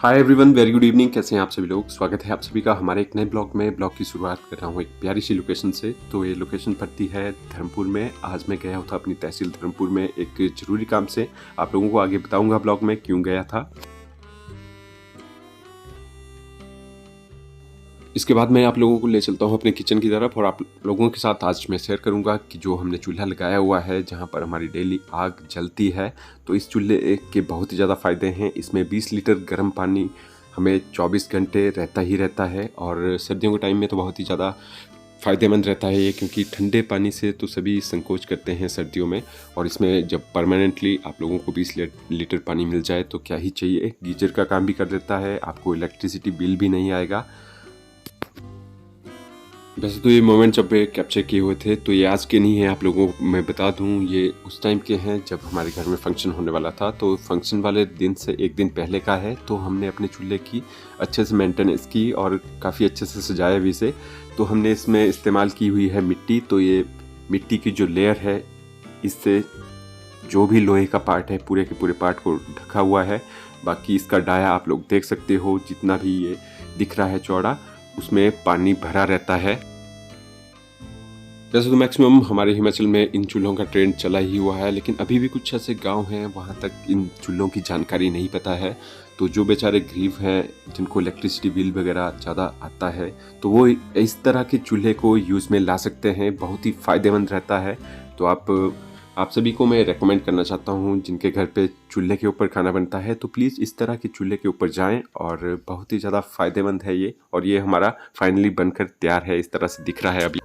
Hi everyone, very good evening. कैसे हैं आप सभी लोग? स्वागत है आप सभी का हमारे एक नए ब्लॉग में। ब्लॉग की शुरुआत कर रहा हूँ एक प्यारी सी लोकेशन से। तो ये लोकेशन पड़ती है धर्मपुर में। आज मैं गया था अपनी तहसील धर्मपुर में एक ज़रूरी काम से। आप लोगों को आगे बताऊंगा ब्लॉग में क्यों गया था। इसके बाद मैं आप लोगों को ले चलता हूँ अपने किचन की तरफ और आप लोगों के साथ आज मैं शेयर करूँगा कि जो हमने चूल्हा लगाया हुआ है जहाँ पर हमारी डेली आग जलती है। तो इस चूल्हे के बहुत ही ज़्यादा फ़ायदे हैं। इसमें 20 लीटर गर्म पानी हमें 24 घंटे रहता ही रहता है और सर्दियों के टाइम में तो बहुत ही ज़्यादा फ़ायदेमंद रहता है ये, क्योंकि ठंडे पानी से तो सभी संकोच करते हैं सर्दियों में। और इसमें जब परमानेंटली आप लोगों को 20 लीटर पानी मिल जाए तो क्या ही चाहिए। गीजर का काम भी कर देता है, आपको इलेक्ट्रिसिटी बिल भी नहीं आएगा। वैसे तो ये मोमेंट जब कैप्चर किए हुए थे तो ये आज के नहीं है। आप लोगों को मैं बता दूं, ये उस टाइम के हैं जब हमारे घर में फंक्शन होने वाला था। तो फंक्शन वाले दिन से एक दिन पहले का है। तो हमने अपने चूल्हे की अच्छे से मेंटेनेंस की और काफ़ी अच्छे से सजाया भी इसे। तो हमने इसमें इस्तेमाल की हुई है मिट्टी। तो ये मिट्टी की जो लेयर है, इससे जो भी लोहे का पार्ट है पूरे के पूरे पार्ट को ढका हुआ है। बाकी इसका डाया आप लोग देख सकते हो, जितना भी ये दिख रहा है चौड़ा, उसमें पानी भरा रहता है। वैसे तो मैक्सिमम हमारे हिमाचल में इन चूल्हों का ट्रेंड चला ही हुआ है, लेकिन अभी भी कुछ ऐसे गांव हैं वहां तक इन चूल्हों की जानकारी नहीं पता है। तो जो बेचारे गरीब हैं, जिनको इलेक्ट्रिसिटी बिल वगैरह ज़्यादा आता है, तो वो इस तरह के चूल्हे को यूज़ में ला सकते हैं। बहुत ही फ़ायदेमंद रहता है। तो आप सभी को मैं रेकमेंड करना चाहता हूँ, जिनके घर पे चूल्हे के ऊपर खाना बनता है, तो प्लीज़ इस तरह के चूल्हे के ऊपर जाएं। और बहुत ही ज़्यादा फ़ायदेमंद है ये। और ये हमारा फाइनली बनकर तैयार है, इस तरह से दिख रहा है अभी।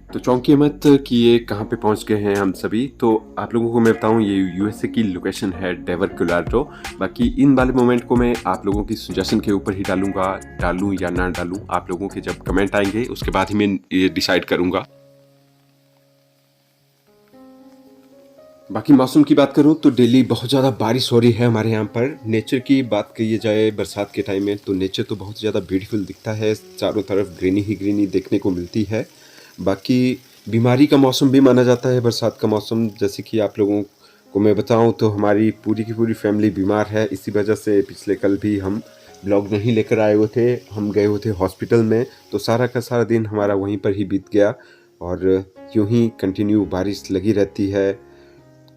तो चौंकिए मत कि ये कहाँ पे पहुंच गए हैं हम सभी। तो आप लोगों को मैं बताऊं, ये यूएसए की लोकेशन है डेवर कोलोराडो। बाकी इन वाले मोमेंट को मैं आप लोगों की सजेशन के ऊपर ही डालूंगा, डालूं या ना डालूं। आप लोगों के जब कमेंट आएंगे उसके बाद ही मैं ये डिसाइड करूंगा। बाकी मौसम की बात करूं तो डेली बहुत ज़्यादा बारिश हो रही है हमारे यहाँ पर। नेचर की बात कही जाए बरसात के टाइम में, तो नेचर तो बहुत ज़्यादा ब्यूटीफुल दिखता है। चारों तरफ ग्रीनी ही ग्रीनी देखने को मिलती है। बाकी बीमारी का मौसम भी माना जाता है बरसात का मौसम। जैसे कि आप लोगों को मैं बताऊं तो हमारी पूरी की पूरी फैमिली बीमार है। इसी वजह से पिछले कल भी हम ब्लॉग नहीं लेकर आए हुए थे, हम गए हुए थे हॉस्पिटल में। तो सारा का सारा दिन हमारा वहीं पर ही बीत गया और यूं ही कंटिन्यू बारिश लगी रहती है।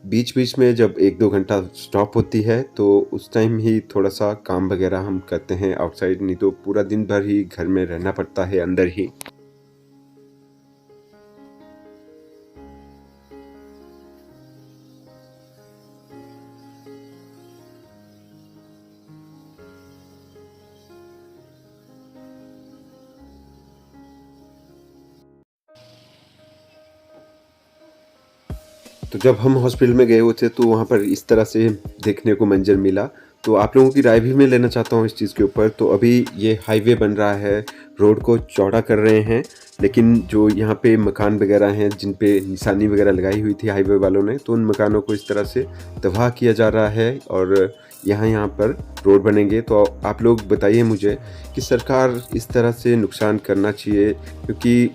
बीच बीच में जब 1-2 घंटा स्टॉप होती है तो उस टाइम ही थोड़ा सा काम वगैरह हम करते हैं आउटसाइड, नहीं तो पूरा दिन भर ही घर में रहना पड़ता है अंदर ही। तो जब हम हॉस्पिटल में गए हुए थे तो वहाँ पर इस तरह से देखने को मंजर मिला। तो आप लोगों की राय भी मैं लेना चाहता हूँ इस चीज़ के ऊपर। तो अभी ये हाईवे बन रहा है, रोड को चौड़ा कर रहे हैं, लेकिन जो यहाँ पे मकान वगैरह हैं जिन पे निशानी वगैरह लगाई हुई थी हाईवे वालों ने, तो उन मकानों को इस तरह से तबाह किया जा रहा है और यहाँ पर रोड बनेंगे। तो आप लोग बताइए मुझे कि सरकार इस तरह से नुकसान करना चाहिए, क्योंकि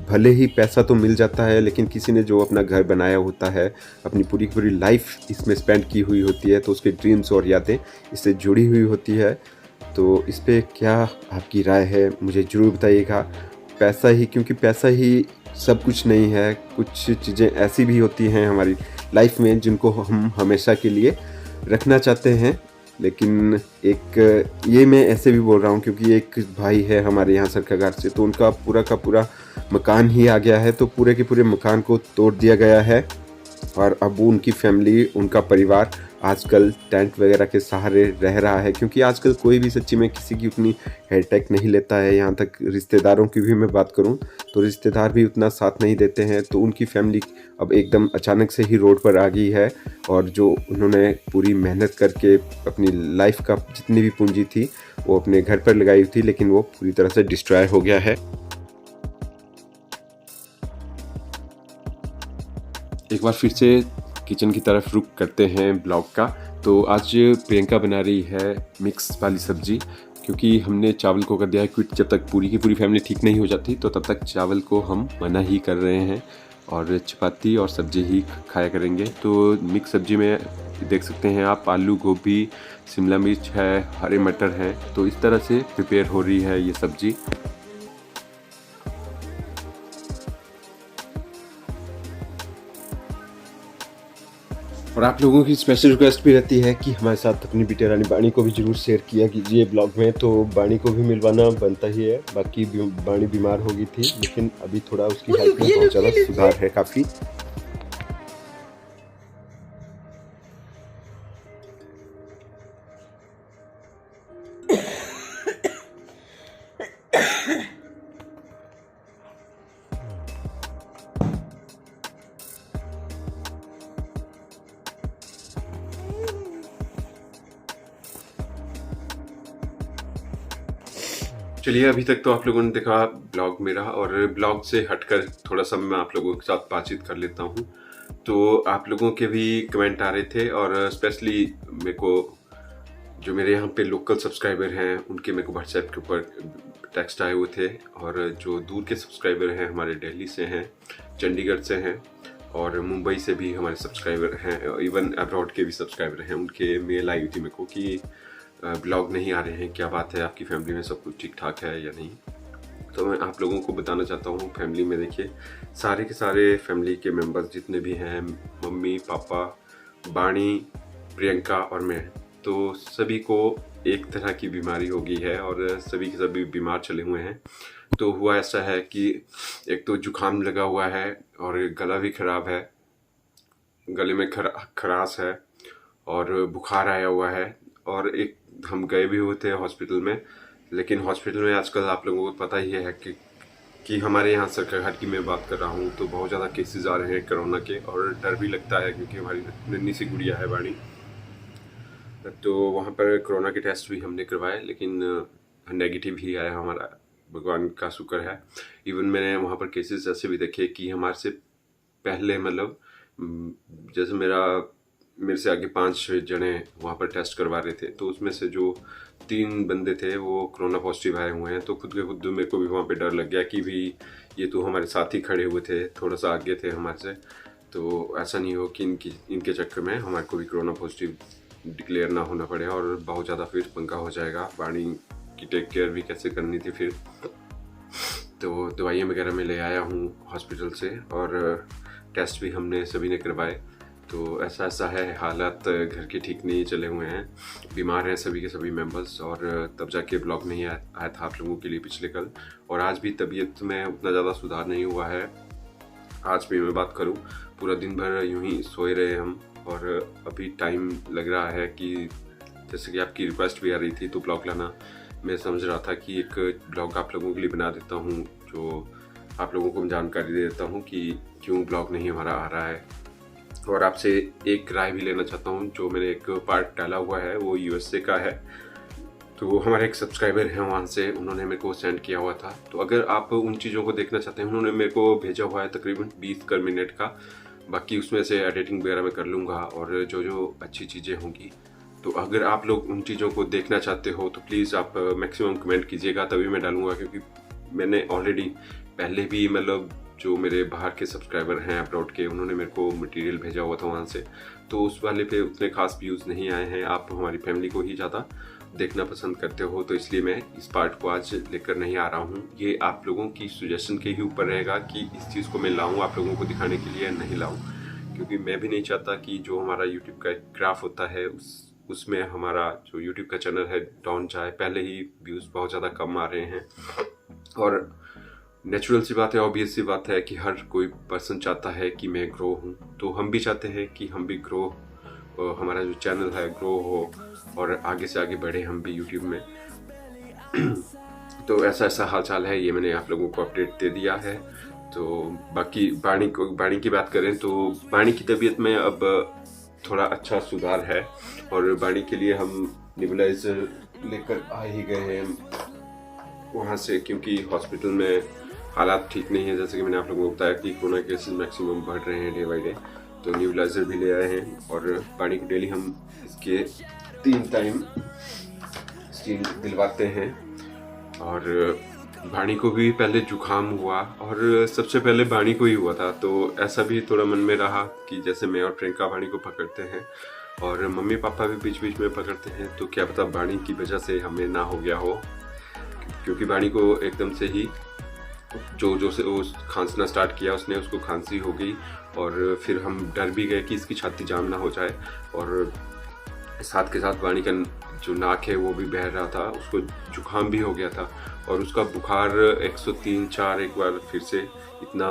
भले ही पैसा तो मिल जाता है, लेकिन किसी ने जो अपना घर बनाया होता है, अपनी पूरी की पूरी लाइफ इसमें स्पेंड की हुई होती है, तो उसके ड्रीम्स और यादें इससे जुड़ी हुई होती है। तो इस पे क्या आपकी राय है मुझे ज़रूर बताइएगा। पैसा ही, क्योंकि पैसा ही सब कुछ नहीं है। कुछ चीज़ें ऐसी भी होती हैं हमारी लाइफ में जिनको हम हमेशा के लिए रखना चाहते हैं। लेकिन एक ये मैं ऐसे भी बोल रहा हूँ क्योंकि एक भाई है हमारे यहाँ सरकाघाट से, तो उनका पूरा का पूरा मकान ही आ गया है। तो पूरे के पूरे मकान को तोड़ दिया गया है और अब उनकी फैमिली, उनका परिवार आजकल टेंट वगैरह के सहारे रह रहा है, क्योंकि आजकल कोई भी सच्ची में किसी की उतनी हेल्प नहीं लेता है। यहाँ तक रिश्तेदारों की भी मैं बात करूँ तो रिश्तेदार भी उतना साथ नहीं देते हैं। तो उनकी फैमिली अब एकदम अचानक से ही रोड पर आ गई है और जो उन्होंने पूरी मेहनत करके अपनी लाइफ का जितनी भी पूंजी थी वो अपने घर पर लगाई थी, लेकिन वो पूरी तरह से डिस्ट्रॉय हो गया है। एक बार फिर से किचन की तरफ रुक करते हैं ब्लॉग का। तो आज प्रियंका बना रही है मिक्स वाली सब्जी, क्योंकि हमने चावल को कर दिया है क्विट। जब तक पूरी की पूरी फैमिली ठीक नहीं हो जाती तो तब तक चावल को हम मना ही कर रहे हैं और चपाती और सब्जी ही खाया करेंगे। तो मिक्स सब्जी में देख सकते हैं आप, आलू, गोभी, शिमला मिर्च है, हरे मटर हैं। तो इस तरह से प्रिपेयर हो रही है ये सब्जी। और आप लोगों की स्पेशल रिक्वेस्ट भी रहती है कि हमारे साथ अपनी बेटी रानी बाणी को भी जरूर शेयर किया कीजिए ब्लॉग में। तो बाणी को भी मिलवाना बनता ही है। बाकी बाणी बीमार हो गई थी, लेकिन अभी थोड़ा उसकी हेल्थ में बहुत ज़्यादा सुधार है काफ़ी। चलिए, अभी तक तो आप लोगों ने देखा ब्लॉग मेरा, और ब्लॉग से हटकर थोड़ा सा मैं आप लोगों के साथ बातचीत कर लेता हूँ। तो आप लोगों के भी कमेंट आ रहे थे, और स्पेशली मेरे को जो मेरे यहाँ पे लोकल सब्सक्राइबर हैं उनके मेरे को व्हाट्सएप के ऊपर टेक्स्ट आए हुए थे, और जो दूर के सब्सक्राइबर हैं हमारे दिल्ली से हैं, चंडीगढ़ से हैं, और मुंबई से भी हमारे सब्सक्राइबर हैं, इवन अब्रॉड के भी सब्सक्राइबर हैं। उनके मेल आई हुई थी मेरे को कि ब्लॉग नहीं आ रहे हैं, क्या बात है, आपकी फैमिली में सब कुछ ठीक ठाक है या नहीं। तो मैं आप लोगों को बताना चाहता हूँ, फैमिली में देखिए सारे के सारे फैमिली के मेंबर्स जितने भी हैं, मम्मी, पापा, बाणी, प्रियंका और मैं, तो सभी को एक तरह की बीमारी हो गई है और सभी के सभी बीमार चले हुए हैं। तो हुआ ऐसा है कि एक तो जुकाम लगा हुआ है और गला भी ख़राब है, गले में खराश है और बुखार आया हुआ है। और एक हम गए भी हुए थे हॉस्पिटल में, लेकिन हॉस्पिटल में आजकल आप लोगों को पता ही है कि हमारे यहाँ सरकार की मैं बात कर रहा हूँ तो बहुत ज़्यादा केसेस आ रहे हैं कोरोना के, और डर भी लगता है क्योंकि हमारी नन्ही सी गुड़िया है बाणी। तो वहाँ पर कोरोना के टेस्ट भी हमने करवाए, लेकिन नेगेटिव ही आया हमारा, भगवान का शुक्र है। इवन मैंने वहाँ पर केसेस ऐसे भी देखे कि हमारे से पहले, मतलब जैसे मेरे से आगे 5 जने वहाँ पर टेस्ट करवा रहे थे, तो उसमें से जो 3 बंदे थे वो कोरोना पॉजिटिव आए हुए हैं। तो खुद के खुद मेरे को भी वहाँ पे डर लग गया कि भी ये तो हमारे साथ ही खड़े हुए थे, थोड़ा सा आगे थे हमारे से, तो ऐसा नहीं हो कि इनके चक्कर में हमारे को भी कोरोना पॉजिटिव डिक्लेयर ना होना पड़े और बहुत ज़्यादा फिर पंगा हो जाएगा। बाणी की टेक केयर भी कैसे करनी थी फिर। तो दवाइयाँ वगैरह मैं ले आया हूँ हॉस्पिटल से, और टेस्ट भी हमने सभी ने करवाए। तो ऐसा है, हालात घर के ठीक नहीं चले हुए हैं, बीमार हैं सभी के सभी मेंबर्स, और तब जाके ब्लॉग नहीं आया था आप लोगों के लिए पिछले कल। और आज भी तबीयत में उतना ज़्यादा सुधार नहीं हुआ है। आज भी मैं बात करूं, पूरा दिन भर यूं ही सोए रहे हम, और अभी टाइम लग रहा है कि जैसे कि आपकी रिक्वेस्ट भी आ रही थी तो ब्लॉग लाना, मैं समझ रहा था कि एक ब्लॉग आप लोगों के लिए बना देता हूं, जो आप लोगों को मैं जानकारी दे देता हूं कि क्यों ब्लॉग नहीं हमारा आ रहा है। और आपसे एक राय भी लेना चाहता हूं, जो मैंने एक पार्ट डाला हुआ है वो यूएसए का है। तो हमारे एक सब्सक्राइबर हैं वहाँ से, उन्होंने मेरे को सेंड किया हुआ था। तो अगर आप उन चीज़ों को देखना चाहते हैं, उन्होंने मेरे को भेजा हुआ है तकरीबन 20 मिनट का, बाकी उसमें से एडिटिंग वगैरह मैं कर लूँगा और जो जो अच्छी चीज़ें होंगी। तो अगर आप लोग उन चीज़ों को देखना चाहते हो तो प्लीज़ आप मैक्सिमम कमेंट कीजिएगा, तभी मैं डालूँगा। क्योंकि मैंने ऑलरेडी पहले भी, मतलब जो मेरे बाहर के सब्सक्राइबर हैं अब्रॉड के, उन्होंने मेरे को मटेरियल भेजा हुआ था वहाँ से, तो उस वाले पे उतने खास व्यूज़ नहीं आए हैं। आप हमारी फैमिली को ही ज़्यादा देखना पसंद करते हो, तो इसलिए मैं इस पार्ट को आज लेकर नहीं आ रहा हूँ। ये आप लोगों की सजेशन के ही ऊपर रहेगा कि इस चीज़ को मैं लाऊँ आप लोगों को दिखाने के लिए, नहीं लाऊँ। क्योंकि मैं भी नहीं चाहता कि जो हमारा यूट्यूब का ग्राफ होता है उसमें हमारा जो यूट्यूब का चैनल है डाउन जाए। पहले ही व्यूज़ बहुत ज़्यादा कम आ रहे हैं, और नेचुरल सी बात है, ऑब्वियस सी बात है कि हर कोई पर्सन चाहता है कि मैं ग्रो हूँ। तो हम भी चाहते हैं कि हम भी ग्रो, हमारा जो चैनल है ग्रो हो और आगे से आगे बढ़े हम भी यूट्यूब में। तो ऐसा हाल चाल है, ये मैंने आप लोगों को अपडेट दे दिया है। तो बाकी बाणी की बात करें तो बाणी की तबीयत में अब थोड़ा अच्छा सुधार है, और बाणी के लिए हम नेबुलाइजर लेकर आ ही गए हैं वहाँ से, क्योंकि हॉस्पिटल में हालात ठीक नहीं है। जैसे कि मैंने आप लोगों को बताया कि कोरोना केसेस मैक्सिमम बढ़ रहे हैं डे बाई डे। तो न्यूबलाइजर भी ले आए हैं और पानी को डेली हम इसके 3 टाइम स्टीम दिलवाते हैं। और भाणी को भी पहले जुकाम हुआ और सबसे पहले भाणी को ही हुआ था, तो ऐसा भी थोड़ा मन में रहा कि जैसे मैं और प्रियंका भाणी को पकड़ते हैं और मम्मी पापा भी बीच बीच में पकड़ते हैं, तो क्या पता भाणी की वजह से हमें ना हो गया हो, क्योंकि भाणी को एकदम से ही जो से वो खांसना स्टार्ट किया उसने, उसको खांसी हो गई और फिर हम डर भी गए कि इसकी छाती जाम ना हो जाए। और साथ के साथ भाणी का जो नाक है वो भी बह रहा था, उसको जुकाम भी हो गया था और उसका बुखार 103-4 एक बार फिर से इतना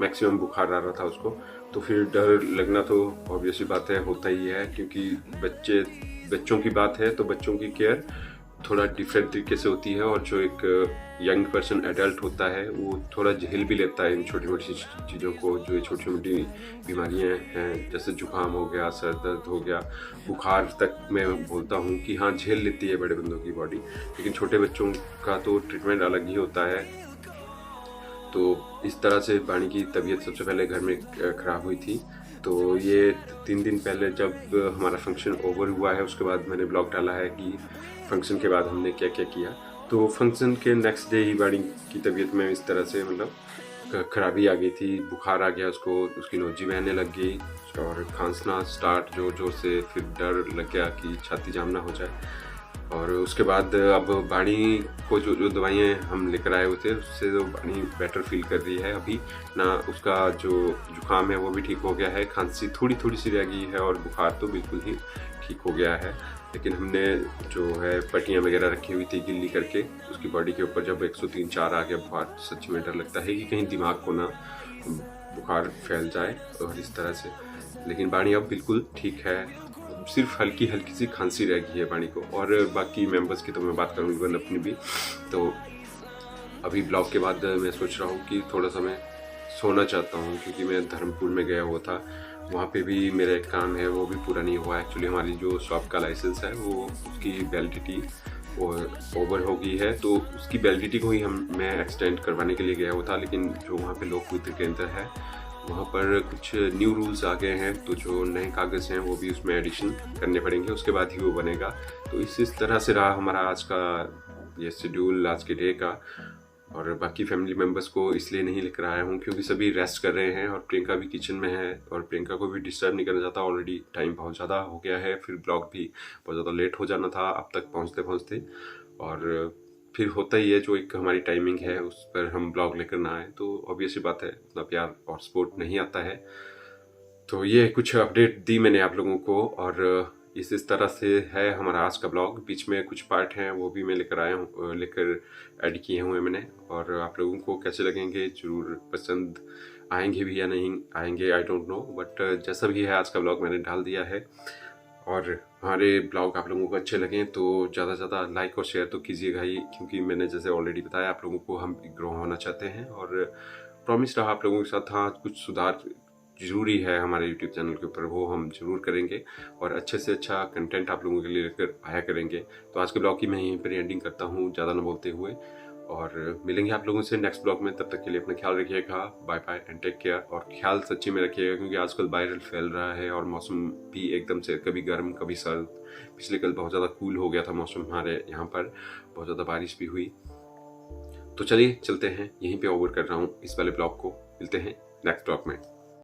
मैक्सिमम बुखार आ रहा था उसको। तो फिर डर लगना तो ऑब्वियसली बात है, होता ही है, क्योंकि बच्चों की बात है तो बच्चों की केयर थोड़ा डिफरेंट तरीके से होती है और जो एक यंग पर्सन एडल्ट होता है वो थोड़ा झेल भी लेता है इन छोटी छोटी चीज़ों को, जो ये छोटी छोटी बीमारियां हैं, जैसे जुकाम हो गया, सर दर्द हो गया, बुखार तक मैं बोलता हूँ कि हाँ झेल लेती है बड़े बंदों की बॉडी, लेकिन छोटे बच्चों का तो ट्रीटमेंट अलग ही होता है। तो इस तरह से भाणी की तबीयत सबसे पहले घर में ख़राब हुई थी। तो ये 3 दिन पहले जब हमारा फंक्शन ओवर हुआ है उसके बाद मैंने ब्लॉग डाला है कि फंक्शन के बाद हमने क्या क्या किया। तो फंक्शन के नेक्स्ट डे ही भाणी की तबीयत में इस तरह से मतलब खराबी आ गई थी, बुखार आ गया उसको, उसकी नोजी बहने लग गई और खांसना स्टार्ट जोर जोर से, फिर डर लग गया कि छाती जाम ना हो जाए। और उसके बाद अब भाणी को जो दवाइयाँ हम लेकर आए हुए थे उससे तो भाणी बेटर फील कर रही है अभी ना, उसका जो जुकाम है वो भी ठीक हो गया है, खांसी थोड़ी थोड़ी सी रह गई है और बुखार तो बिल्कुल ही ठीक हो गया है। लेकिन हमने जो है पट्टियाँ वगैरह रखी हुई थी गिल्ली करके उसकी बॉडी के ऊपर, जब 103-4 आ गया बुखार, सच में डर लगता है कि कहीं दिमाग को ना बुखार फैल जाए और इस तरह से। लेकिन भाणी अब बिल्कुल ठीक है, सिर्फ हल्की हल्की सी खांसी रह गई है भाणी को। और बाकी मेंबर्स की तो मैं बात करूँ इवन अपनी भी, तो अभी ब्लॉग के बाद मैं सोच रहा हूँ कि थोड़ा सा मैं सोना चाहता हूँ, क्योंकि मैं धर्मपुर में गया हुआ था, वहाँ पे भी मेरा एक काम है वो भी पूरा नहीं हुआ। एक्चुअली हमारी जो शॉप का लाइसेंस है वो उसकी वैलिडिटी ओवर हो गई है, तो उसकी वैलिडिटी को ही मैं एक्सटेंड करवाने के लिए गया हुआ था। लेकिन जो वहाँ पे लोक विद्युत केंद्र है वहाँ पर कुछ न्यू रूल्स आ गए हैं, तो जो नए कागज़ हैं वो भी उसमें एडिशन करने पड़ेंगे, उसके बाद ही वो बनेगा। तो इस तरह से रहा हमारा आज का ये शेड्यूल, आज के डे का। और बाकी फैमिली मेम्बर्स को इसलिए नहीं लेकर आया हूँ क्योंकि सभी रेस्ट कर रहे हैं और प्रियंका भी किचन में है और प्रियंका को भी डिस्टर्ब नहीं करना चाहता, ऑलरेडी टाइम बहुत ज़्यादा हो गया है, फिर ब्लॉग भी बहुत ज़्यादा लेट हो जाना था अब तक पहुँचते पहुँचते। और फिर होता ही है, जो एक हमारी टाइमिंग है उस पर हम ब्लॉग लेकर ना आए तो ऑब्वियसली बात है उतना प्यार और सपोर्ट नहीं आता है। तो ये कुछ अपडेट दी मैंने आप लोगों को और इस तरह से है हमारा आज का ब्लॉग। बीच में कुछ पार्ट हैं वो भी मैं लेकर आया हूँ, लेकर ऐड किए हुए मैंने, और आप लोगों को कैसे लगेंगे ज़रूर पसंद आएंगे भी या नहीं आएंगे, आई डोंट नो, बट जैसा भी है आज का ब्लॉग मैंने डाल दिया है। और हमारे ब्लॉग आप लोगों को अच्छे लगें तो ज़्यादा से ज़्यादा लाइक और शेयर तो कीजिएगा ही, क्योंकि मैंने जैसे ऑलरेडी बताया आप लोगों को हम ग्रो होना चाहते हैं और प्रॉमिस रहा आप लोगों के साथ, हाँ कुछ सुधार ज़रूरी है हमारे यूट्यूब चैनल के ऊपर, वो हम ज़रूर करेंगे और अच्छे से अच्छा कंटेंट आप लोगों के लिए लेकर आया करेंगे। तो आज के ब्लॉग की मैं यहीं पर एंडिंग करता हूँ ज़्यादा ना बोलते हुए, और मिलेंगे आप लोगों से नेक्स्ट ब्लॉग में। तब तक के लिए अपना ख्याल रखिएगा, bye bye and take care. और ख्याल सच्ची में रखिएगा क्योंकि आजकल वायरल फैल रहा है और मौसम भी एकदम से कभी गर्म कभी सर्द। पिछले कल बहुत ज़्यादा कूल हो गया था मौसम, हमारे यहाँ पर बहुत ज़्यादा बारिश भी हुई। तो चलिए चलते हैं, यहीं पे ओवर कर रहा हूँ इस वाले ब्लॉग को, मिलते हैं नेक्स्ट ब्लॉग में।